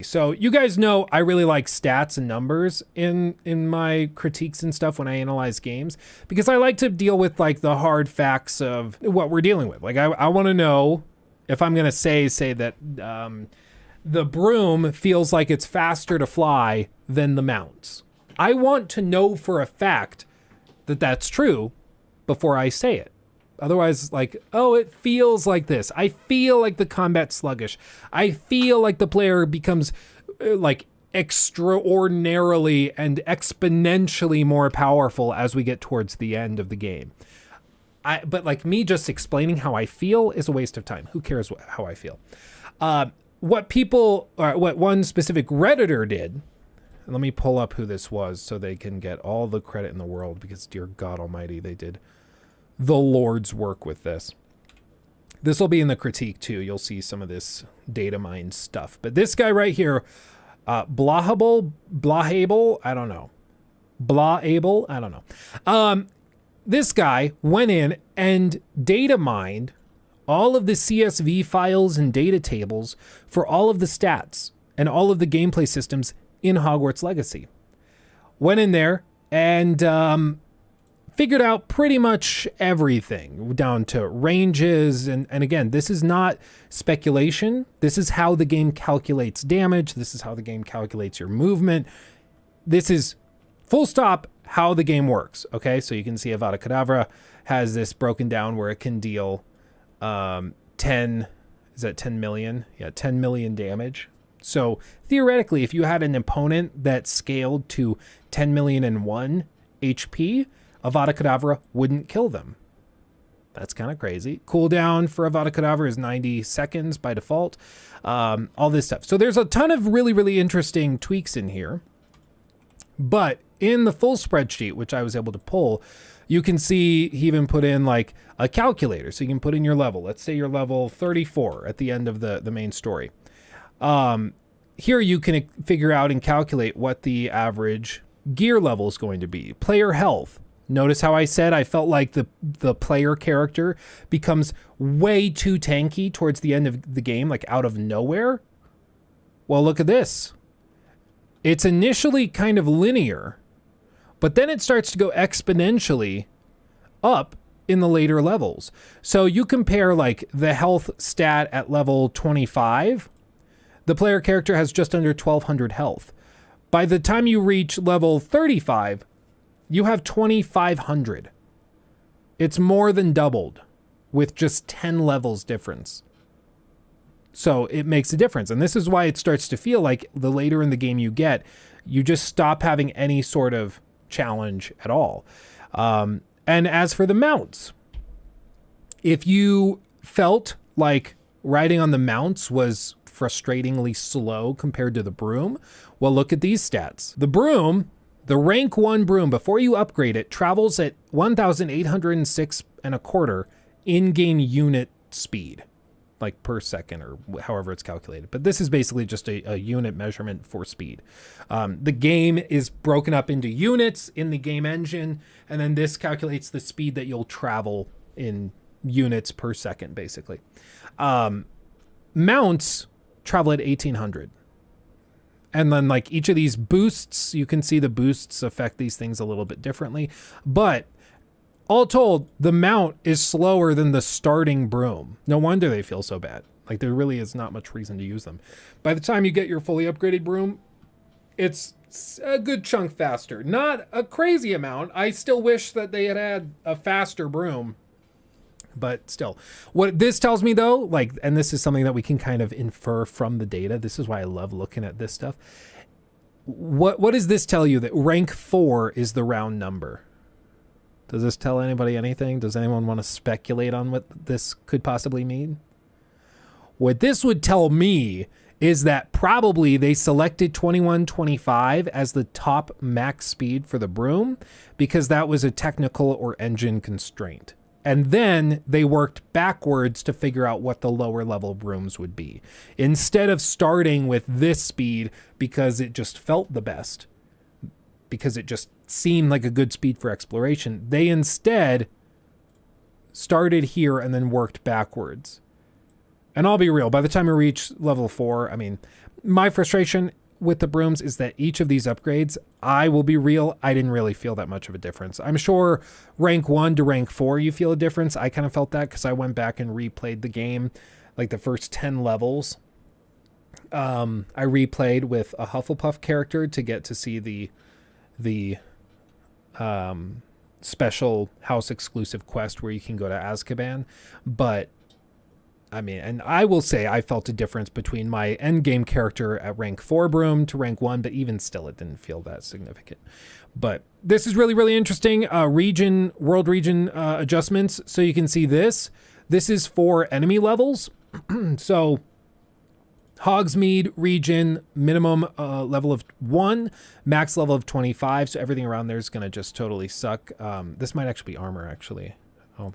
So you guys know I really like stats and numbers in my critiques and stuff when I analyze games, because I like to deal with like the hard facts of what we're dealing with. Like I want to know if I'm going to say that the broom feels like it's faster to fly than the mounts. I want to know for a fact that that's true before I say it. Otherwise, like, oh, it feels like this. I feel like the combat's sluggish. I feel like the player becomes like extraordinarily and exponentially more powerful as we get towards the end of the game. But like me just explaining how I feel is a waste of time. Who cares how I feel? What one specific Redditor did, and let me pull up who this was so they can get all the credit in the world, because dear God almighty, they did the Lord's work with this. This will be in the critique too. You'll see some of this data mine stuff. But this guy right here, Blahable, I don't know. This guy went in and data mined all of the CSV files and data tables for all of the stats and all of the gameplay systems in Hogwarts Legacy. Went in there and figured out pretty much everything down to ranges. And again, this is not speculation. This is how the game calculates damage. This is how the game calculates your movement. This is full stop how the game works. Okay, so you can see Avada Kadaver has this broken down where it can deal 10 million? Yeah, 10 million damage. So theoretically, if you had an opponent that scaled to 10 million and 1 HP, Avada Kadaver wouldn't kill them. That's kind of crazy. Cooldown for Avada Kadaver is 90 seconds by default. All this stuff. So there's a ton of really, really interesting tweaks in here. But in the full spreadsheet, which I was able to pull, you can see he even put in like a calculator. So you can put in your level. Let's say you're level 34 at the end of the main story. Here you can figure out and calculate what the average gear level is going to be. Player health. Notice how I said I felt like the player character becomes way too tanky towards the end of the game, like out of nowhere. Well, look at this. It's initially kind of linear, but then it starts to go exponentially up in the later levels. So you compare like the health stat at level 25, the player character has just under 1200 health. By the time you reach level 35, you have 2,500. It's more than doubled with just 10 levels difference. So it makes a difference. And this is why it starts to feel like the later in the game you get, you just stop having any sort of challenge at all. And as for the mounts, if you felt like riding on the mounts was frustratingly slow compared to the broom, well, look at these stats. The broom, the rank 1 broom, before you upgrade it, travels at 1,806 and a quarter in-game unit speed, like per second or however it's calculated. But this is basically just a unit measurement for speed. The game is broken up into units in the game engine, and then this calculates the speed that you'll travel in units per second, basically. Mounts travel at 1,800. And then like each of these boosts, you can see the boosts affect these things a little bit differently. But all told, the mount is slower than the starting broom. No wonder they feel so bad. Like there really is not much reason to use them. By the time you get your fully upgraded broom, it's a good chunk faster. Not a crazy amount. I still wish that they had a faster broom. But still, what this tells me though, like, and this is something that we can kind of infer from the data. This is why I love looking at this stuff. What does this tell you? That rank 4 is the round number. Does this tell anybody anything? Does anyone want to speculate on what this could possibly mean? What this would tell me is that probably they selected 2125 as the top max speed for the broom because that was a technical or engine constraint. And then they worked backwards to figure out what the lower level brooms would be. Instead of starting with this speed because it just felt the best, because it just seemed like a good speed for exploration, they instead started here and then worked backwards. And I'll be real, by the time we reach level 4, I mean, My frustration with the brooms is that each of these upgrades, I will be real, I didn't really feel that much of a difference. I'm sure rank 1 to rank 4 you feel a difference. I kind of felt that because I went back and replayed the game, like the first 10 levels. I replayed with a Hufflepuff character to get to see the special house exclusive quest where you can go to Azkaban. But I mean, and I will say I felt a difference between my end game character at rank 4 broom to rank 1, but even still it didn't feel that significant. But this is really, really interesting. World region adjustments. So you can see this. This is for enemy levels. So Hogsmeade region, minimum level of 1, max level of 25. So everything around there is going to just totally suck. This might actually be armor, actually. I don't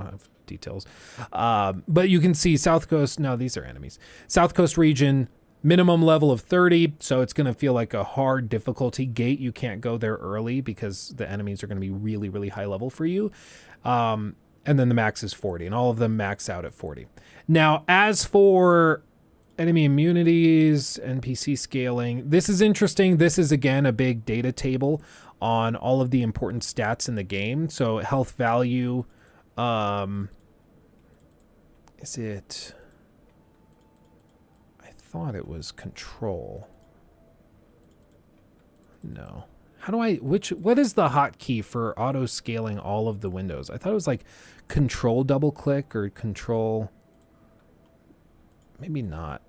have details. But you can see South Coast. No, these are enemies. South Coast region, minimum level of 30. So it's going to feel like a hard difficulty gate. You can't go there early because the enemies are going to be really, really high level for you. And then the max is 40, and all of them max out at 40. Now, as for enemy immunities, NPC scaling, this is interesting. This is, again, a big data table on all of the important stats in the game. So health value, is it, I thought it was control. No. How do what is the hotkey for auto scaling all of the windows? I thought it was like control double click or control, maybe not.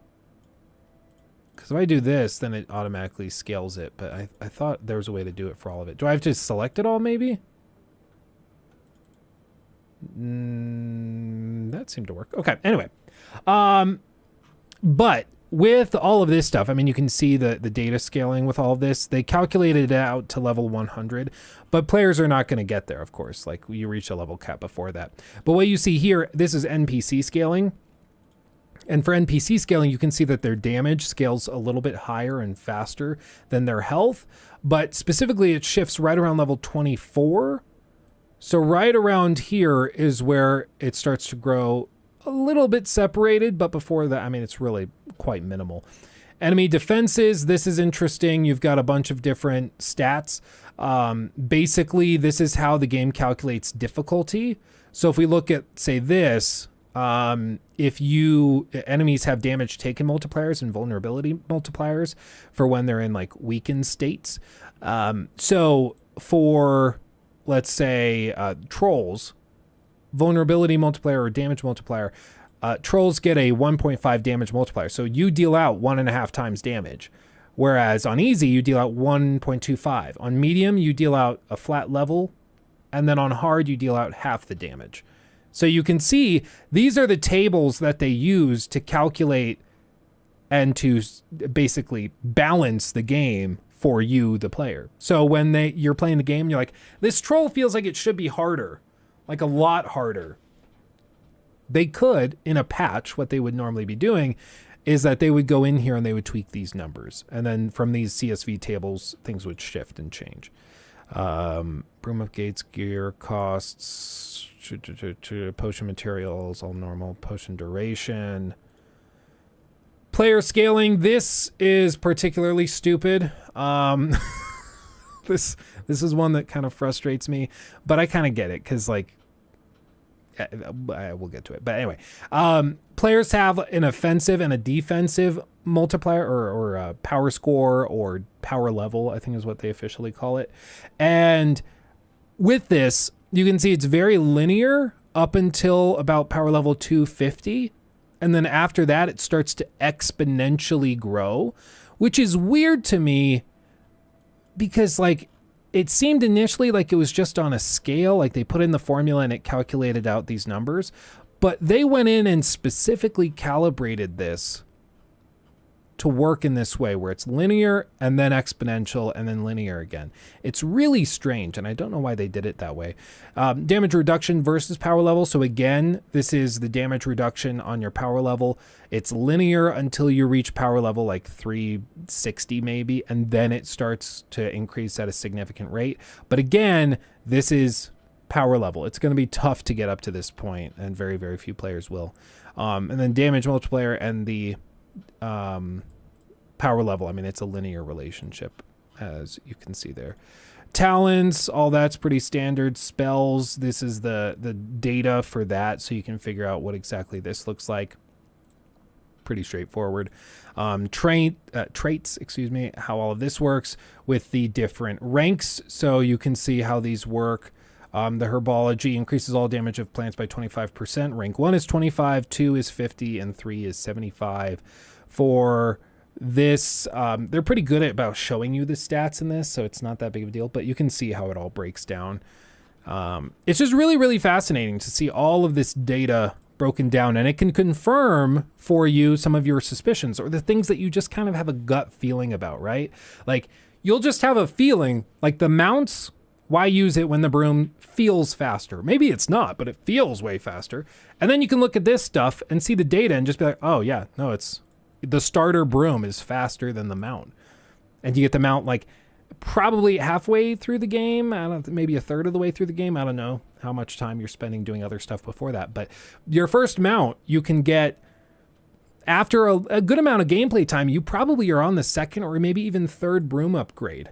Because if I do this, then it automatically scales it. But I thought there was a way to do it for all of it. Do I have to select it all, maybe? That seemed to work. Okay, anyway. But with all of this stuff, I mean, you can see the data scaling with all of this. They calculated it out to level 100. But players are not going to get there, of course. Like, you reach a level cap before that. But what you see here, this is NPC scaling. And for NPC scaling, you can see that their damage scales a little bit higher and faster than their health. But specifically, it shifts right around level 24. So right around here is where it starts to grow a little bit separated. But before that, I mean, it's really quite minimal. Enemy defenses, this is interesting. You've got a bunch of different stats. Basically, this is how the game calculates difficulty. So if we look at, say, this... if enemies have damage taken multipliers and vulnerability multipliers for when they're in like weakened states. So for, let's say, trolls, vulnerability multiplier or damage multiplier, trolls get a 1.5 damage multiplier. So you deal out 1.5 times damage. Whereas on easy, you deal out 1.25. On medium, you deal out a flat level. And then on hard, you deal out half the damage. So you can see these are the tables that they use to calculate and to basically balance the game for you, the player. So when you're playing the game, you're like, this troll feels like it should be harder, like a lot harder. They could, in a patch, what they would normally be doing is that they would go in here and they would tweak these numbers. And then from these CSV tables, things would shift and change. Broom of Gates, gear costs, potion materials, all normal, potion duration. Player scaling, this is particularly stupid. This is one that kind of frustrates me, but I kind of get it because, like, we'll get to it. But anyway, players have an offensive and a defensive multiplier or power score or power level, I think is what they officially call it. And with this, you can see it's very linear up until about power level 250. And then after that, it starts to exponentially grow, which is weird to me because, like, it seemed initially like it was just on a scale, like they put in the formula and it calculated out these numbers, but they went in and specifically calibrated this to work in this way where it's linear and then exponential and then linear again. It's really strange, and I don't know why they did it that way. Damage reduction versus power level. So again, this is the damage reduction on your power level. It's linear until you reach power level like 360 maybe, and then it starts to increase at a significant rate. But again, this is power level. It's going to be tough to get up to this point, and very, very few players will. And then damage multiplier and the power level. I mean, it's a linear relationship, as you can see there. Talents, all that's pretty standard. Spells, this is the data for that, so you can figure out what exactly this looks like. Pretty straightforward. Traits, excuse me, how all of this works with the different ranks, so you can see how these work. The Herbology increases all damage of plants by 25%. Rank 1 is 25, 2 is 50, and 3 is 75. For this, they're pretty good at about showing you the stats in this, so it's not that big of a deal, but you can see how it all breaks down. It's just really, really fascinating to see all of this data broken down, and it can confirm for you some of your suspicions or the things that you just kind of have a gut feeling about, right? Like, you'll just have a feeling, like the mounts, why use it when the broom feels faster? Maybe it's not, but it feels way faster. And then you can look at this stuff and see the data and just be like, oh yeah, no, it's the starter broom is faster than the mount. And you get the mount like probably halfway through the game, I don't know, maybe a third of the way through the game. I don't know how much time you're spending doing other stuff before that, but your first mount you can get after a good amount of gameplay time. You probably are on the second or maybe even third broom upgrade.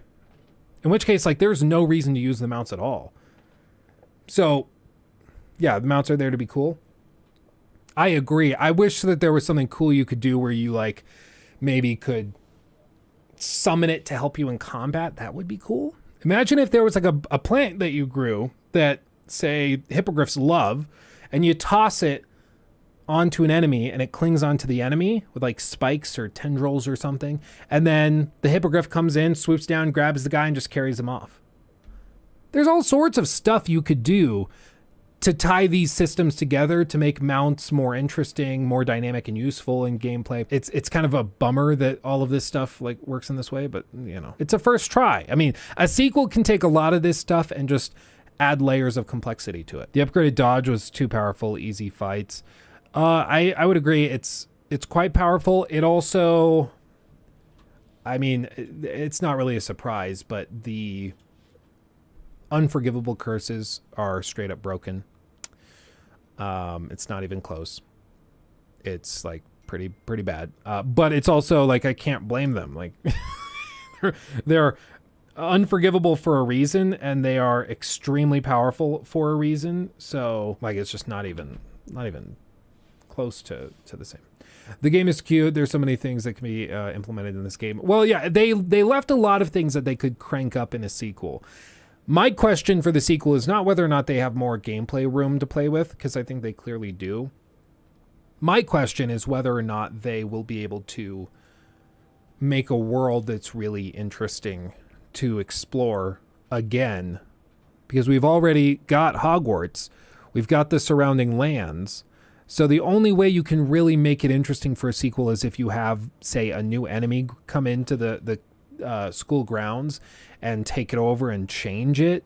In which case, like, there's no reason to use the mounts at all. So, yeah, the mounts are there to be cool. I agree. I wish that there was something cool you could do where you, like, maybe could summon it to help you in combat. That would be cool. Imagine if there was, like, a plant that you grew that, say, hippogriffs love, and you toss it onto an enemy and it clings onto the enemy with like spikes or tendrils or something, and then the hippogriff comes in, swoops down, grabs the guy, and just carries him off. There's all sorts of stuff you could do to tie these systems together to make mounts more interesting, more dynamic and useful in gameplay. It's kind of a bummer that all of this stuff like works in this way, but you know, it's a first try. I mean, a sequel can take a lot of this stuff and just add layers of complexity to it. The upgraded dodge was too powerful, easy fights. I would agree. It's quite powerful. It also, I mean, it's not really a surprise, but the unforgivable curses are straight up broken. It's not even close. It's like pretty bad. But it's also like, I can't blame them. Like they're unforgivable for a reason, and they are extremely powerful for a reason. So like, it's just not even close to the same. The game is cute. There's so many things that can be implemented in this game. Well, yeah, they left a lot of things that they could crank up in a sequel. My question for the sequel is not whether or not they have more gameplay room to play with, because I think they clearly do. My question is whether or not they will be able to make a world that's really interesting to explore again, because we've already got Hogwarts. We've got the surrounding lands. So the only way you can really make it interesting for a sequel is if you have, say, a new enemy come into the school grounds and take it over and change it.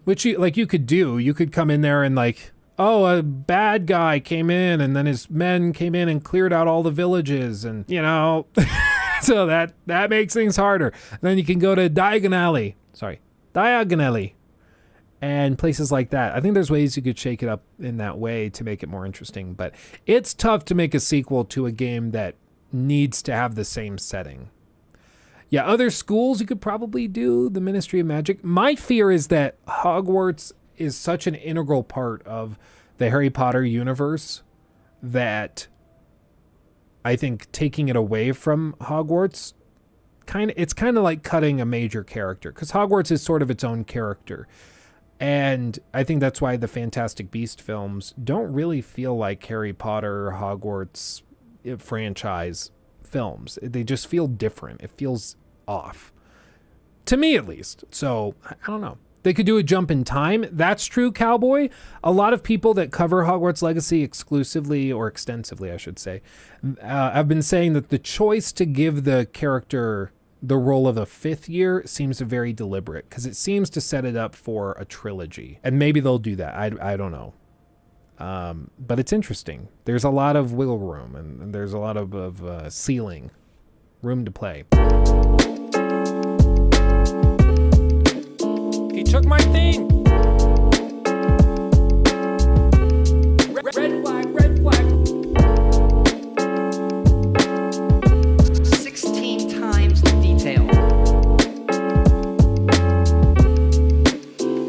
Which you could do. You could come in there and like, oh, a bad guy came in and then his men came in and cleared out all the villages, and you know, so that makes things harder. Then you can go to Diagon Alley. And places like that. I think there's ways you could shake it up in that way to make it more interesting, but it's tough to make a sequel to a game that needs to have the same setting. Yeah, other schools you could probably do, the Ministry of Magic. My fear is that Hogwarts is such an integral part of the Harry Potter universe that I think taking it away from Hogwarts, it's kind of like cutting a major character, because Hogwarts is sort of its own character. And I think that's why the Fantastic Beast films don't really feel like Harry Potter, Hogwarts franchise films. They just feel different. It feels off. To me, at least. So, I don't know. They could do a jump in time. That's true, Cowboy. A lot of people that cover Hogwarts Legacy exclusively, or extensively, I should say, have been saying that the choice to give the character the role of a fifth year seems very deliberate, because it seems to set it up for a trilogy. And maybe they'll do that. I don't know. But it's interesting. There's a lot of wiggle room, and there's a lot of ceiling room to play. He took my thing. Red flag.